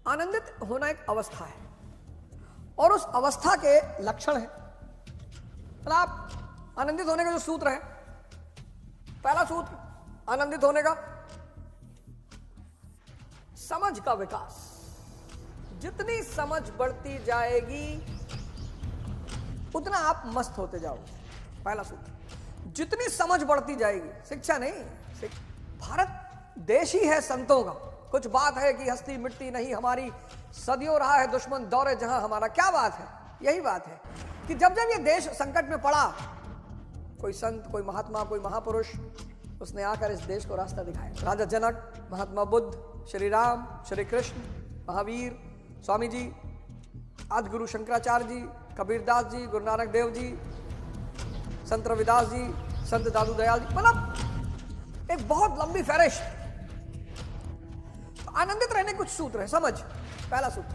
आनंदित होना एक अवस्था है और उस अवस्था के लक्षण है। मतलब आप आनंदित होने का जो सूत्र है, पहला सूत्र आनंदित होने का, समझ का विकास। जितनी समझ बढ़ती जाएगी उतना आप मस्त होते जाओगे। पहला सूत्र, जितनी समझ बढ़ती जाएगी, शिक्षा नहीं, भारत देश ही है संतों का। कुछ बात है कि हस्ती मिटती नहीं हमारी, सदियों रहा है दुश्मन दौरे जहां हमारा। क्या बात है? यही बात है कि जब जब ये देश संकट में पड़ा, कोई संत, कोई महात्मा, कोई महापुरुष, उसने आकर इस देश को रास्ता दिखाया। राजा जनक, महात्मा बुद्ध, श्री राम, श्री कृष्ण, महावीर, स्वामी जी, आदि गुरु शंकराचार्य जी, कबीरदास जी, गुरु नानक देव जी, संत रविदास जी, संत दादू दयाल जी, मतलब एक बहुत लंबी फहरिस्त। तो आनंदित रहने कुछ सूत्र है। समझ, पहला सूत्र।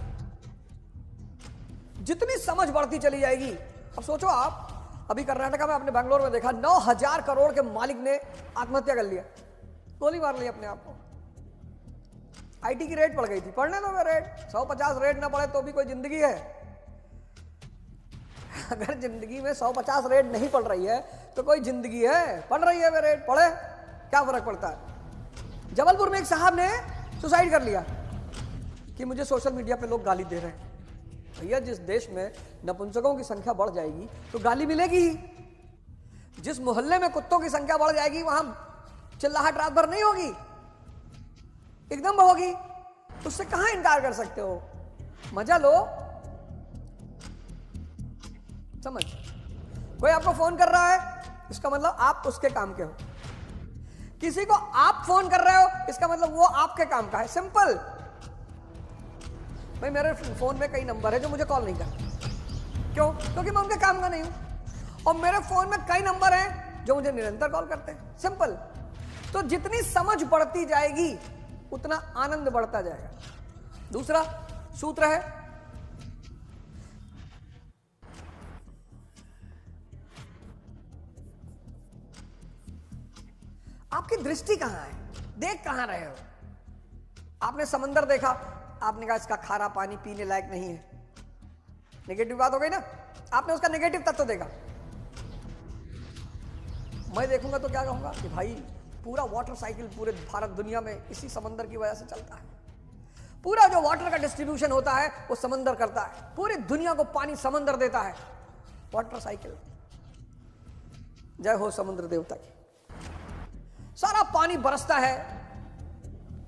जितनी समझ बढ़ती चली जाएगी, अब सोचो आप, अभी कर्नाटका में आपने बैंगलोर में देखा 9,000 करोड़ के मालिक ने आत्महत्या कर लिया, गोली मार ली अपने आप को। आईटी की रेट पड़ गई थी, पढ़ने दो रेट, 150 रेट ना पड़े तो भी कोई जिंदगी है। अगर जिंदगी में 150 रेट नहीं पड़ रही है तो कोई जिंदगी है? पढ़ रही है वे रेट, पढ़े, क्या फर्क पड़ता है। जबलपुर में एक साहब ने सुसाइड कर लिया कि मुझे सोशल मीडिया पे लोग गाली दे रहे हैं। भैया, जिस देश में नपुंसकों की संख्या बढ़ जाएगी तो गाली मिलेगी ही। जिस मोहल्ले में कुत्तों की संख्या बढ़ जाएगी वहां चिल्लाहट रात भर नहीं होगी, एकदम होगी। उससे कहां इनकार कर सकते हो? मजा लो, समझ। कोई आपको फोन कर रहा है, इसका मतलब आप उसके काम के हो। किसी को आप फोन कर रहे हो, इसका मतलब वो आपके काम का है। सिंपल। भाई, मेरे फोन में कई नंबर है जो मुझे कॉल नहीं करते। क्यों? क्योंकि मैं उनके काम का नहीं हूं। और मेरे फोन में कई नंबर हैं जो मुझे निरंतर कॉल करते हैं। सिंपल। तो जितनी समझ बढ़ती जाएगी उतना आनंद बढ़ता जाएगा। दूसरा सूत्र है, आपकी दृष्टि कहां है, देख कहां रहे हो। आपने समंदर देखा, आपने कहा इसका खारा पानी पीने लायक नहीं है, नेगेटिव बात हो गई ना। आपने उसका नेगेटिव तत्व देखा। मैं देखूंगा तो क्या कहूंगा कि भाई पूरा वाटर साइकिल पूरे भारत दुनिया में इसी समंदर की वजह से चलता है। पूरा जो वाटर का डिस्ट्रीब्यूशन होता है वो समंदर करता है। पूरी दुनिया को पानी समंदर देता है, वाटर साइकिल। जय हो समुद्र देवता की। सारा पानी बरसता है,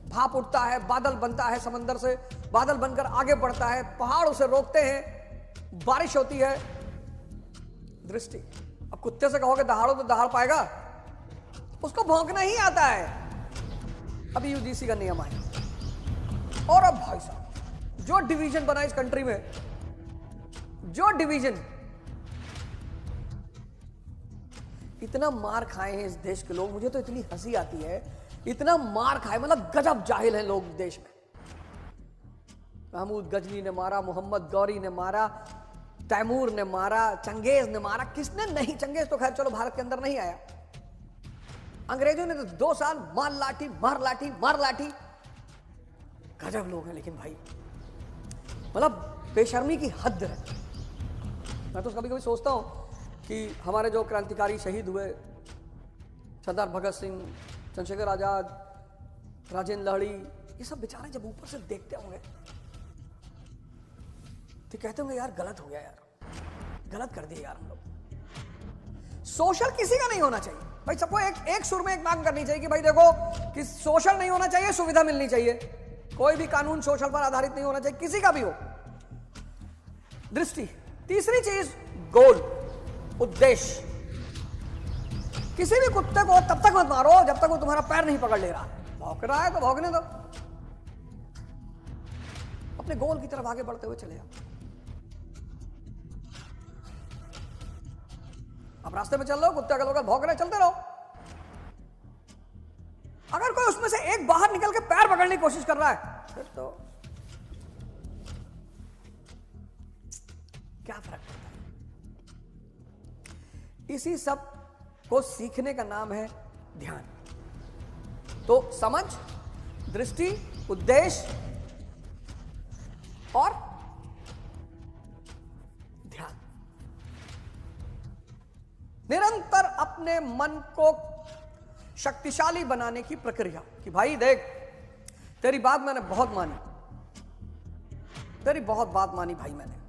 भाप उठता है, बादल बनता है समंदर से, बादल बनकर आगे बढ़ता है, पहाड़ उसे रोकते हैं, बारिश होती है। दृष्टि। अब कुत्ते से कहोगे दहाड़ो तो दहाड़ पाएगा? उसको भौंकना ही आता है। अभी यूजीसी का नियम आया। और अब भाई साहब, जो डिवीजन बना इस कंट्री में, जो डिवीजन, इतना मार खाए हैं इस देश के लोग, मुझे तो इतनी हंसी आती है। इतना मार खाए, मतलब गजब जाहिल हैं लोग देश में। महमूद गजनी ने मारा, मोहम्मद गौरी ने मारा, तैमूर ने मारा, चंगेज ने मारा। किसने नहीं? चंगेज तो खैर चलो भारत के अंदर नहीं आया। अंग्रेजों ने तो 2 साल मार लाठी, मार लाठी, मार लाठी। गजब लोग हैं। लेकिन भाई, मतलब बेशर्मी की हद है। मैं तो कभी कभी सोचता हूं कि हमारे जो क्रांतिकारी शहीद हुए, सरदार भगत सिंह, चंद्रशेखर आजाद, राजेंद्र लहड़ी, ये सब बेचारे जब ऊपर से देखते होंगे तो कहते होंगे यार गलत हो गया, यार गलत कर दिया यार हम लोग। सोशल किसी का नहीं होना चाहिए भाई। सबको एक सुर में एक मांग करनी चाहिए कि भाई देखो कि सोशल नहीं होना चाहिए, सुविधा मिलनी चाहिए। कोई भी कानून सोशल पर आधारित नहीं होना चाहिए, किसी का भी हो। दृष्टि। तीसरी चीज, गोल, उद्देश्य। किसी भी कुत्ते को तब तक मत मारो जब तक वो तुम्हारा पैर नहीं पकड़ ले रहा। भौंक रहा है तो भौंकने दो, अपने गोल की तरफ आगे बढ़ते हुए चले जाओ। आप रास्ते में चल रहे हो, कुत्ते अगल बगल भौंक रहे, चलते रहो। अगर कोई उसमें से एक बाहर निकल के पैर पकड़ने की कोशिश कर रहा है फिर तो क्या फर्क पड़ता है। इसी सब को सीखने का नाम है ध्यान। तो समझ, दृष्टि, उद्देश्य, और ध्यान। निरंतर अपने मन को शक्तिशाली बनाने की प्रक्रिया कि भाई देख, तेरी बात मैंने बहुत मानी, तेरी बहुत बात मानी भाई, मैंने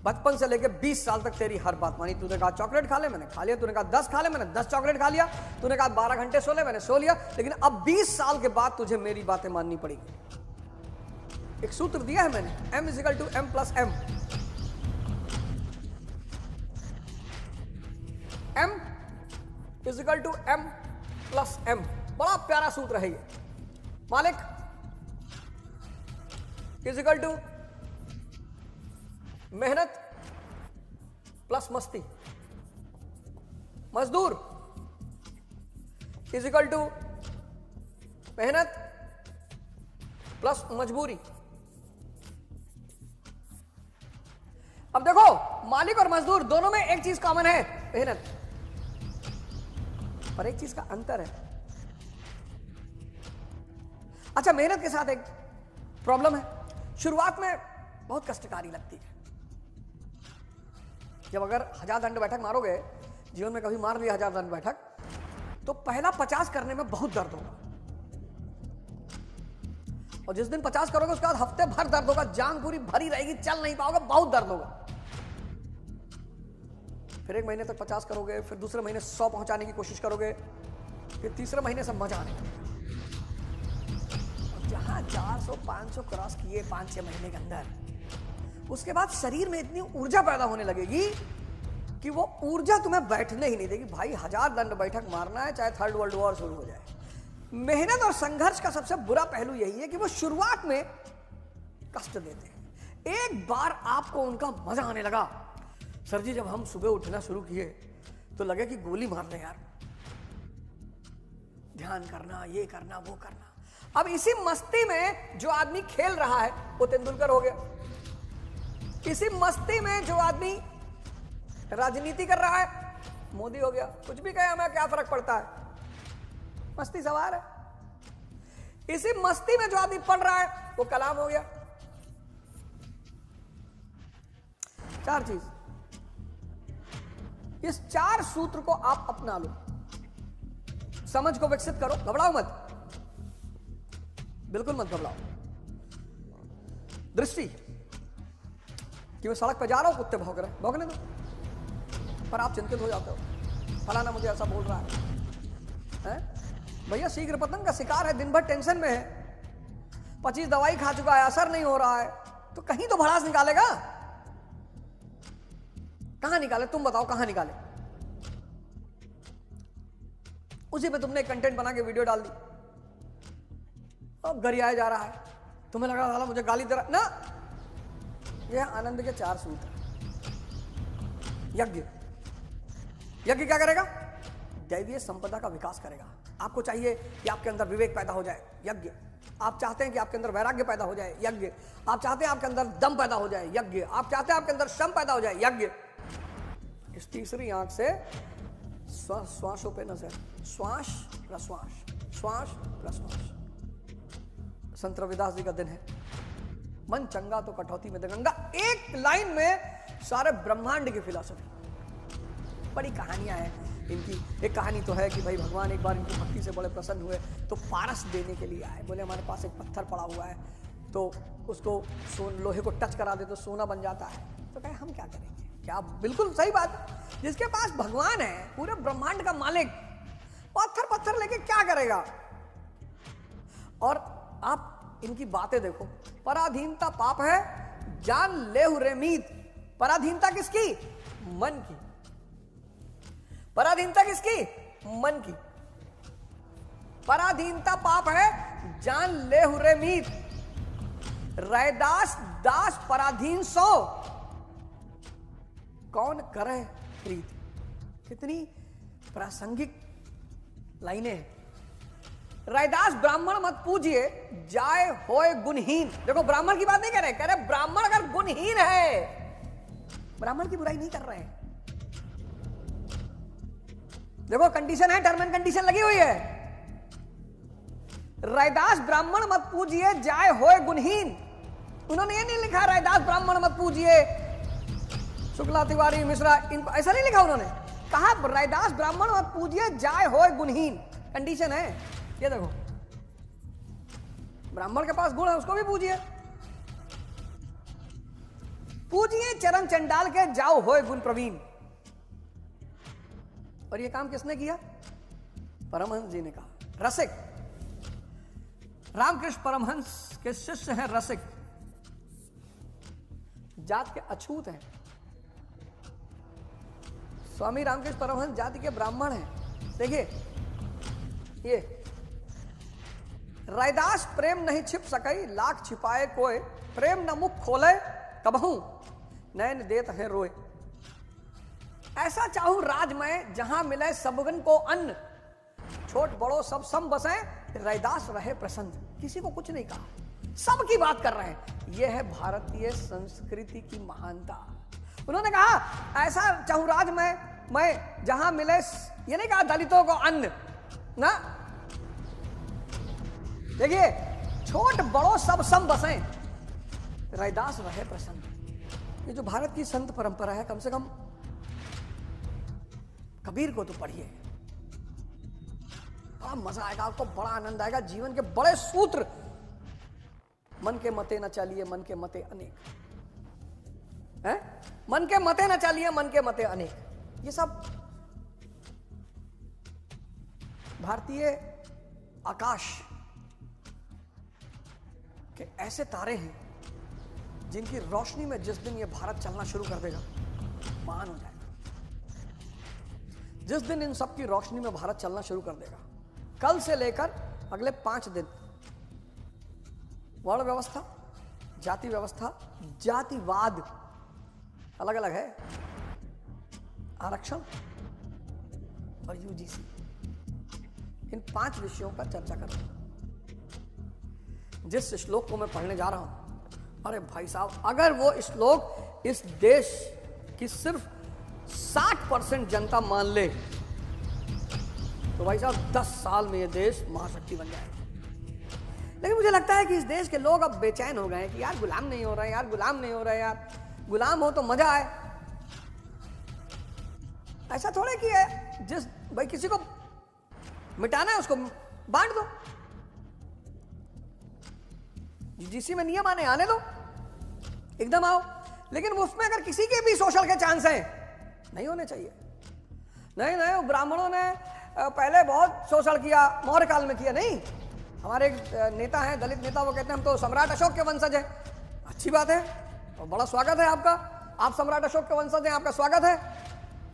बचपन से लेकर 20 साल तक तेरी हर बात मानी। तूने कहा चॉकलेट खा ले, मैंने खा लिया। तूने कहा 10 खा ले, मैंने 10 चॉकलेट खा लिया। तूने कहा 12 घंटे सो ले, मैंने सो लिया। लेकिन अब 20 साल के बाद तुझे मेरी बातें माननी पड़ेगी। एक सूत्र दिया है मैंने, M = M + M। M = M + M। बड़ा प्यारा सूत्र है ये। मालिक = मेहनत प्लस मस्ती। मजदूर = मेहनत प्लस मजबूरी। अब देखो, मालिक और मजदूर दोनों में एक चीज कॉमन है, मेहनत, पर एक चीज का अंतर है। अच्छा, मेहनत के साथ एक प्रॉब्लम है, शुरुआत में बहुत कष्टकारी लगती है। जब अगर 1000 दंड बैठक मारोगे, जीवन में कभी मार लिया 1000 दंड बैठक, तो पहला 50 करने में बहुत दर्द होगा, और जिस दिन 50 करोगे उसके बाद हफ्ते भर दर्द होगा, जान पूरी भरी रहेगी, चल नहीं पाओगे, बहुत दर्द होगा। फिर 1 महीने तक 50 करोगे, फिर दूसरे महीने 100 पहुंचाने की कोशिश करोगे, फिर तीसरे महीने से मजा आने लगेगा। जहां 400 500 क्रॉस किए 5-6 महीने के अंदर, उसके बाद शरीर में इतनी ऊर्जा पैदा होने लगेगी कि वो ऊर्जा तुम्हें बैठने ही नहीं देगी। भाई 1000 दंड बैठक मारना है, चाहे 3rd वर्ल्ड वॉर शुरू हो जाए। मेहनत और संघर्ष का सबसे बुरा पहलू यही है कि वो शुरुआत में कष्ट देते हैं। एक बार आपको उनका मजा आने लगा, सर जी जब हम सुबह उठना शुरू किए तो लगे कि गोली मार ले यार, ध्यान करना, ये करना, वो करना। अब इसी मस्ती में जो आदमी खेल रहा है वो तेंदुलकर हो गया, इसी मस्ती में जो आदमी राजनीति कर रहा है मोदी हो गया। कुछ भी कहे हमें क्या फर्क पड़ता है, मस्ती सवार है। इसी मस्ती में जो आदमी पढ़ रहा है वो कलाम हो गया। 4 चीज, इस 4 सूत्र को आप अपना लो, समझ को विकसित करो, घबराओ मत, बिल्कुल मत घबराओ। दृष्टि कि मैं सड़क पर जा रहा हूं, कुत्ते भौंक रहे, भौंकने दो, पर आप चिंतित हो जाते हो, फलाना मुझे ऐसा बोल रहा है। भैया शीघ्र पतन का शिकार है, दिन भर टेंशन में है, 25 दवाई खा चुका है, असर नहीं हो रहा है, तो कहीं तो भड़ास निकालेगा। कहां निकाले, तुम बताओ कहां निकाले। उसी पे तुमने कंटेंट बना के वीडियो डाल दी, अब गरियाया जा रहा है, तुम्हें लगा साला मुझे गाली दे रहा ना। यह आनंद के 4 सूत्र। यज्ञ, यज्ञ क्या करेगा? दैवीय संपदा का विकास करेगा। आपको चाहिए कि आपके अंदर विवेक पैदा हो जाए, यज्ञ। आप चाहते हैं कि आपके अंदर वैराग्य पैदा हो जाए, यज्ञ। आप चाहते हैं आपके अंदर दम पैदा हो जाए, यज्ञ। आप चाहते हैं आपके अंदर श्रम पैदा हो जाए, यज्ञ। इस तीसरी आंख से श्वासों पे नजर, श्वास प्रश्वास, श्वास प्रश्वास। संत रविदास जी का दिन है, मन चंगा तो कटौती में गंगा। एक लाइन में सारे ब्रह्मांड की फिलॉसफी। बड़ी कहानियां हैं इनकी। एक कहानी तो है कि भाई भगवान एक बार इनकी भक्ति से बड़े प्रसन्न हुए तो पारस देने के लिए आए। बोले हमारे पास एक पत्थर पड़ा हुआ है, तो उसको लोहे को टच करा दे तो सोना बन जाता है। तो कहे हम क्या करेंगे? क्या बिल्कुल सही बात। जिसके पास भगवान है, पूरे ब्रह्मांड का मालिक, पत्थर लेके क्या करेगा? और आप इनकी बातें देखो, पराधीनता पाप है, जान लेहु रे मीत। पराधीनता किसकी? मन की। पराधीनता किसकी? मन की। पराधीनता पाप है, जान लेहु रे मीत। रैदास दास पराधीन सो, कौन करे प्रीत। कितनी प्रासंगिक लाइनें हैं। रैदास ब्राह्मण मत पूजिए, जाए होए गुणहीन। देखो ब्राह्मण की बात नहीं कह रहे ब्राह्मण अगर गुणहीन है, ब्राह्मण की बुराई नहीं कर रहे हैं। देखो कंडीशन है, टर्म एंड कंडीशन लगी हुई है। रैदास ब्राह्मण मत पूजिए, जाए होए गुणहीन। उन्होंने ये नहीं लिखा रैदास ब्राह्मण मत पूजिए, शुक्ला तिवारी मिश्रा इनको ऐसा नहीं लिखा। उन्होंने कहा रैदास ब्राह्मण मत पूजिए, जाय होए गुणहीन। कंडीशन है ये, देखो ब्राह्मण के पास गुण है उसको भी पूजिए, पूजिए चरण चंडाल के, जाओ होए गुण प्रवीण। और ये काम किसने किया? परमहंस जी ने कहा। रसिक, रामकृष्ण परमहंस के शिष्य हैं रसिक, जात के अछूत हैं। स्वामी रामकृष्ण परमहंस जाति के ब्राह्मण हैं। देखिए ये रैदास प्रेम नहीं छिप सकई, लाख छिपाए कोय, प्रेम न मुख खोले कबहू, नैन देत है रोए। ऐसा चाहूं राज में जहां मिले सबगन को अन्न, छोट बड़ो सब सम बसे, रैदास रहे प्रसन्न। किसी को कुछ नहीं कहा, सबकी बात कर रहे हैं। यह है भारतीय संस्कृति की महानता। उन्होंने कहा ऐसा चाहूं राज में मैं जहां मिले, ये नहीं कहा दलितों को अन्न ना, देखिए छोट बड़ो सब सम बसे, रैदास रहे प्रसन्न। ये जो भारत की संत परंपरा है, कम से कम कबीर को तो पढ़िए, बड़ा मजा आएगा आपको, बड़ा आनंद आएगा। जीवन के बड़े सूत्र, मन के मते न चलिए मन के मते अनेक, है मन के मते न चलिए मन के मते अनेक, ये सब भारतीय आकाश के ऐसे तारे हैं जिनकी रोशनी में जिस दिन ये भारत चलना शुरू कर देगा, महान हो जाएगा। जिस दिन इन सब की रोशनी में भारत चलना शुरू कर देगा, कल से लेकर अगले 5 दिन वर्ण व्यवस्था, जाति व्यवस्था, जातिवाद अलग अलग है, आरक्षण और यूजीसी, इन 5 विषयों पर चर्चा करूंगा। जिस श्लोक को मैं पढ़ने जा रहा हूं, अरे भाई साहब, अगर वो श्लोक इस देश की सिर्फ 60% जनता मान ले तो भाई साहब 10 साल में ये देश महाशक्ति बन जाएगा। लेकिन मुझे लगता है कि इस देश के लोग अब बेचैन हो गए हैं कि यार गुलाम नहीं हो रहे, यार गुलाम नहीं हो रहे, यार गुलाम हो तो मजा आए। ऐसा थोड़े कि है जिस भाई किसी को मिटाना है उसको बांट दो, यूजीसी में नियम आने दो, एकदम आओ। लेकिन उसमें अगर किसी के भी सोशल के चांस हैं, नहीं होने चाहिए। नहीं ब्राह्मणों ने पहले बहुत शोषण किया, मौर्य काल में किया, नहीं। हमारे एक नेता हैं, दलित नेता, वो कहते हैं हम तो सम्राट अशोक के वंशज हैं। अच्छी बात है और बड़ा स्वागत है आपका, आप सम्राट अशोक के वंशज हैं, आपका स्वागत है।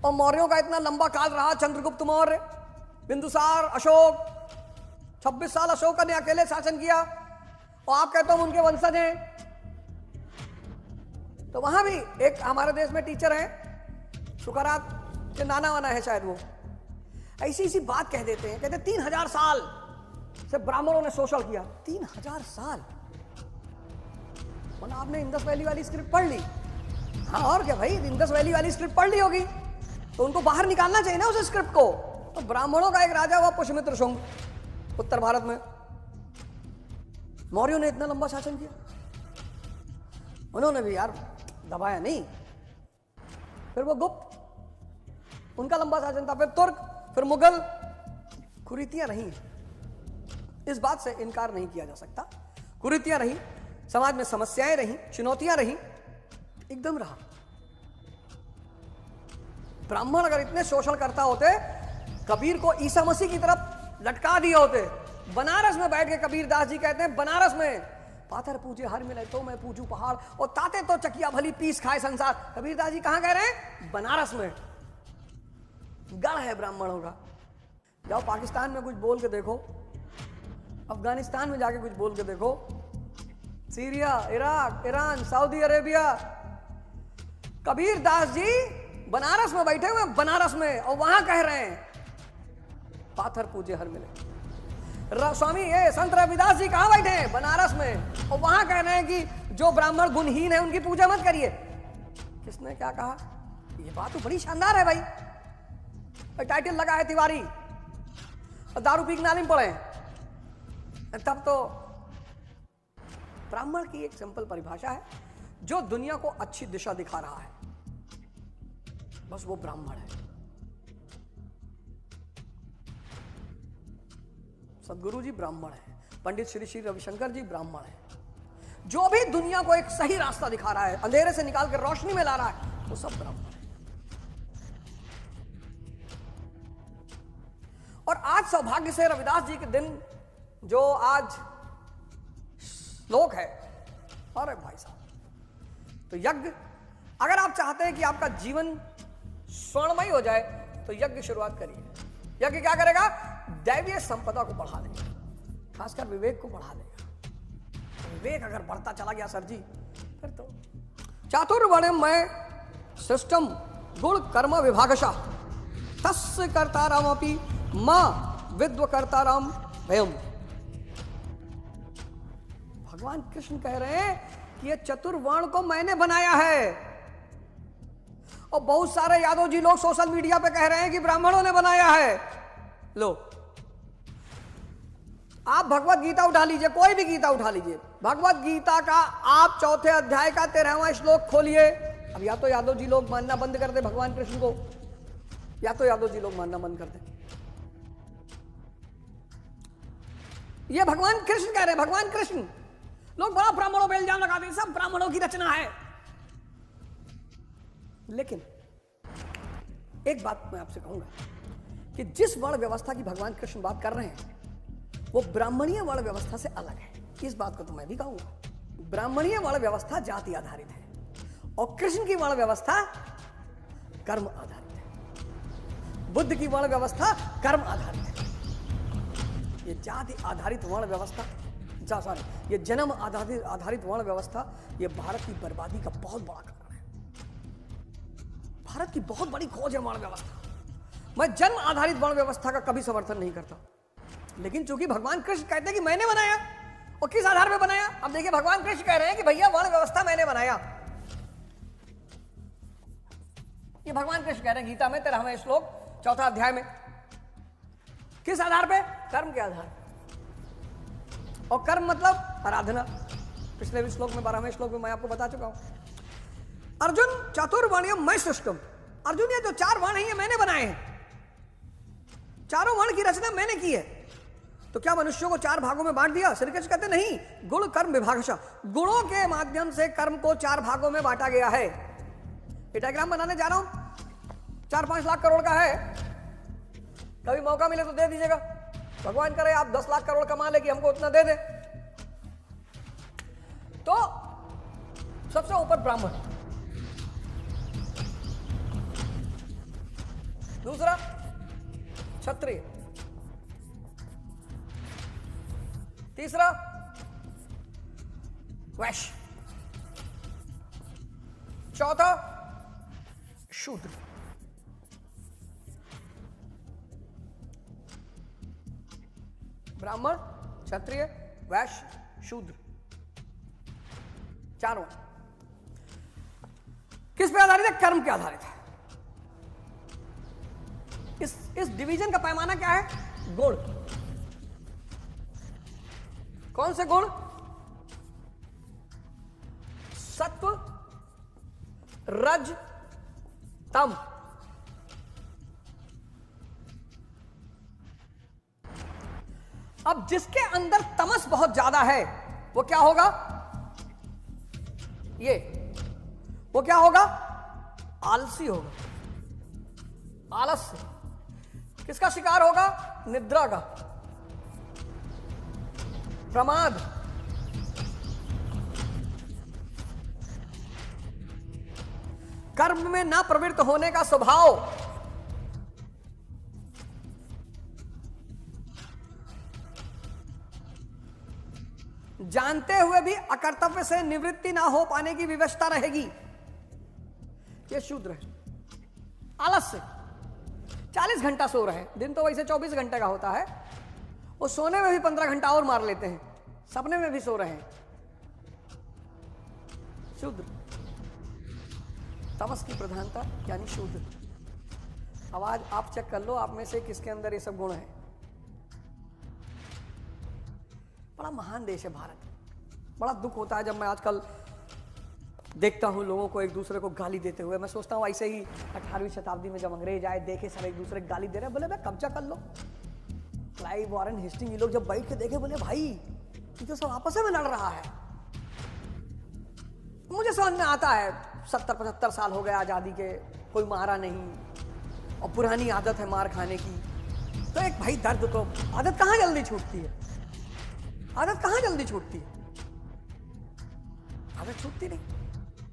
और मौर्यों का इतना लंबा काल रहा, चंद्रगुप्त मौर्य, बिंदुसार, अशोक, 26 साल अशोक ने अकेले शासन किया और आप कहते हो उनके वंशज हैं। तो वहां भी एक हमारे देश में टीचर हैं, सुकरात के नाना वाना है शायद, वो ऐसी बात कह देते हैं, कहते 3000 साल से ब्राह्मणों ने शोषण किया। 3000 साल, मतलब आपने इंडस वैली वाली स्क्रिप्ट पढ़ ली? हाँ और क्या भाई, इंडस वैली वाली स्क्रिप्ट पढ़ ली होगी तो उनको बाहर निकालना चाहिए ना उस स्क्रिप्ट को। तो ब्राह्मणों का एक राजा हुआ पुष्यमित्र शुंग, उत्तर भारत में। मौर्यों ने इतना लंबा शासन किया, उन्होंने भी यार दबाया नहीं। फिर वो गुप्त, उनका लंबा शासन था, फिर तुर्क, फिर मुगल। कुरीतियां रही, इस बात से इनकार नहीं किया जा सकता। कुरीतियां रही, समाज में समस्याएं रही, चुनौतियां रही, एकदम रहा। ब्राह्मण अगर इतने शोषण करता होते, कबीर को ईसा मसीह की तरफ लटका दिए होते। बनारस में बैठ के कबीर दास जी कहते हैं, बनारस में पाथर पूजे हर मिले तो मैं पूजू पहाड़, और ताते तो चकिया भली पीस खाए संसार। कबीर दास जी कहां कह रहे हैं? बनारस में। गढ़ है ब्राह्मणों का। जाओ पाकिस्तान में कुछ बोल के देखो, अफगानिस्तान में जाके कुछ बोल के देखो, Syria, Iraq, Iran, Saudi Arabia. Kabir Das ji Banaras में बैठे हुए, बनारस में, और वहां कह रहे हैं पाथर पूजे हर मिले। स्वामी ये संत रविदास जी कहां बैठे हैं? बनारस में, और वहां कह रहे हैं कि जो ब्राह्मण गुणहीन है उनकी पूजा मत करिए। किसने क्या कहा? ये बात तो बड़ी शानदार है भाई। टाइटल लगा है तिवारी और दारू पी के नाली में पड़े, तब तो ब्राह्मण की एक सिंपल परिभाषा है, जो दुनिया को अच्छी दिशा दिखा रहा है, बस वो ब्राह्मण है। सदगुरु जी ब्राह्मण है, पंडित श्री श्री रविशंकर जी ब्राह्मण है। जो भी दुनिया को एक सही रास्ता दिखा रहा है, अंधेरे से निकाल कर रोशनी में ला रहा है, वो सब ब्राह्मण है। और आज सौभाग्य से रविदास जी के दिन जो आज श्लोक है, अरे भाई साहब, तो यज्ञ, अगर आप चाहते हैं कि आपका जीवन स्वर्णमय हो जाए तो यज्ञ की शुरुआत करिए। यज्ञ क्या करेगा? दैवीय संपदा को बढ़ा देगा, खासकर विवेक को बढ़ा देगा। विवेक अगर बढ़ता चला गया सर जी, फिर तो चातुर्वर्ण्यमय सिस्टम गुण कर्म विभागशः तस्य कर्तारमपि मां विद्व कर्तारम भयम। भगवान कृष्ण कह रहे हैं कि ये चतुर्वर्ण को मैंने बनाया है। और बहुत सारे यादव जी लोग सोशल मीडिया पे कह रहे हैं कि ब्राह्मणों ने बनाया है। लो, आप भगवत गीता उठा लीजिए, कोई भी गीता उठा लीजिए, भगवत गीता का आप 4थे अध्याय का 13वां श्लोक खोलिए। अब या तो यादव जी लोग मानना बंद कर दे भगवान कृष्ण को, या तो यादव जी लोग मानना बंद कर दे। ये भगवान कृष्ण कह रहे हैं, भगवान कृष्ण। लोग बड़ा ब्राह्मणों पे इल्जाम लगाते हैं, सब ब्राह्मणों की रचना है। लेकिन एक बात मैं आपसे कहूंगा कि जिस वर्ण व्यवस्था की भगवान कृष्ण बात कर रहे हैं, वो ब्राह्मणीय वर्ण व्यवस्था से अलग है। इस बात को तो मैं भी कहूंगा। ब्राह्मणीय वर्ण व्यवस्था जाति आधारित है और कृष्ण की वर्ण व्यवस्था कर्म आधारित है। बुद्ध की वर्ण व्यवस्था कर्म आधारित है। ये जाति आधारित वर्ण व्यवस्था, सॉरी, ये जन्म आधारित वर्ण व्यवस्था, ये भारत की बर्बादी का बहुत बड़ा कारण है। भारत की बहुत बड़ी खोज है वर्ण व्यवस्था। मैं जन्म आधारित वर्ण व्यवस्था का कभी समर्थन नहीं करता, लेकिन चूंकि भगवान कृष्ण कहते हैं कि मैंने बनाया, और किस आधार पे बनाया? अब देखिए, भगवान कृष्ण कह रहे हैं कि भैया वर्ण व्यवस्था मैंने बनाया। ये भगवान कृष्ण कह रहे हैं गीता में 13वां श्लोक 4था अध्याय में। किस आधार पे? कर्म के आधार पे। और कर्म मतलब आराधना। पिछले भी श्लोक में 12वें श्लोक में मैं आपको बता चुका हूं। अर्जुन चातुर्वर्ण्यमय सिस्टम, अर्जुन ये जो 4 वर्ण हैं ये मैंने बनाए हैं, चारों वर्ण की रचना मैंने की है। तो क्या मनुष्यों को 4 भागों में बांट दिया? श्री कृष्ण कहते नहीं, गुण कर्म विभागशः, गुणों के माध्यम से कर्म को 4 भागों में बांटा गया है। ये डायग्राम बनाने जा रहा हूं, 4-5 लाख करोड़ का है। कभी मौका मिले तो दे दीजिएगा। भगवान करे आप 10 लाख करोड़ कमा ले कि हमको उतना दे दे। तो सबसे ऊपर ब्राह्मण, दूसरा क्षत्रिय, तीसरा वैश्य, चौथा शूद्र। ब्राह्मण, क्षत्रिय, वैश्य, शूद्र, चारों किस पे आधारित है? कर्म पे आधारित है। इस डिवीजन का पैमाना क्या है? गुण। कौन से गुण? सत्व, रज, तम। अब जिसके अंदर तमस बहुत ज्यादा है वो क्या होगा? वो क्या होगा? आलसी होगा, आलस्य। किसका शिकार होगा? निद्रा का, प्रमाद, कर्म में ना प्रवृत्त होने का स्वभाव, जानते हुए भी अकर्तव्य से निवृत्ति ना हो पाने की विवशता रहेगी। यह शूद्र है। आलस्य, 40 घंटा सो रहे हैं, दिन तो वैसे 24 घंटे का होता है, वो सोने में भी 15 घंटा और मार लेते हैं, सपने में भी सो रहे हैं। शूद्र, तमस की प्रधानता यानी शूद्र। अब आज आप चेक कर लो आप में से किसके अंदर ये सब गुण है। बड़ा महान देश है भारत, बड़ा दुख होता है जब मैं आजकल देखता हूँ लोगों को एक दूसरे को गाली देते हुए। मैं सोचता हूँ ऐसे ही 18वीं शताब्दी में जब अंग्रेज आए, देखे सब एक दूसरे को गाली दे रहे, बोले मैं कब्जा कर लो। क्लाइव, वॉरेन हेस्टिंग, ये लोग जब बैठ के देखे, बोले भाई ये तो सब आपस में लड़ रहा है। मुझे समझ में आता है 70-75 साल हो गए आजादी के, कोई मारा नहीं और पुरानी आदत है मार खाने की। तो एक भाई दर्द, तो आदत कहाँ जल्दी छूटती है, आदत कहाँ जल्दी छूटती है, आदत छूटती नहीं,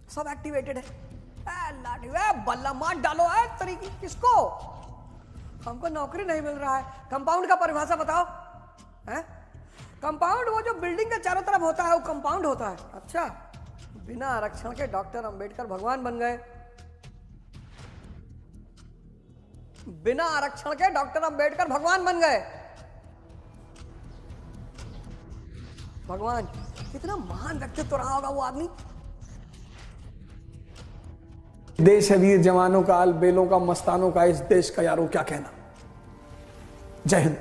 सब एक्टिवेटेड है। लाठी बल्ला मार डालो है तरीके किसको, हमको नौकरी नहीं मिल रहा है। कंपाउंड का परिभाषा बताओ है? कंपाउंड वो जो बिल्डिंग के चारों तरफ होता है वो कंपाउंड होता है। अच्छा, बिना आरक्षण के डॉक्टर अंबेडकर भगवान बन गए, बिना आरक्षण के डॉक्टर अंबेडकर भगवान बन गए। भगवान, कितना महान व्यक्तित्व रहा होगा वो आदमी। देश है वीर जवानों का, अलबेलों का, मस्तानों का, इस देश का यारों क्या कहना। जय हिंद।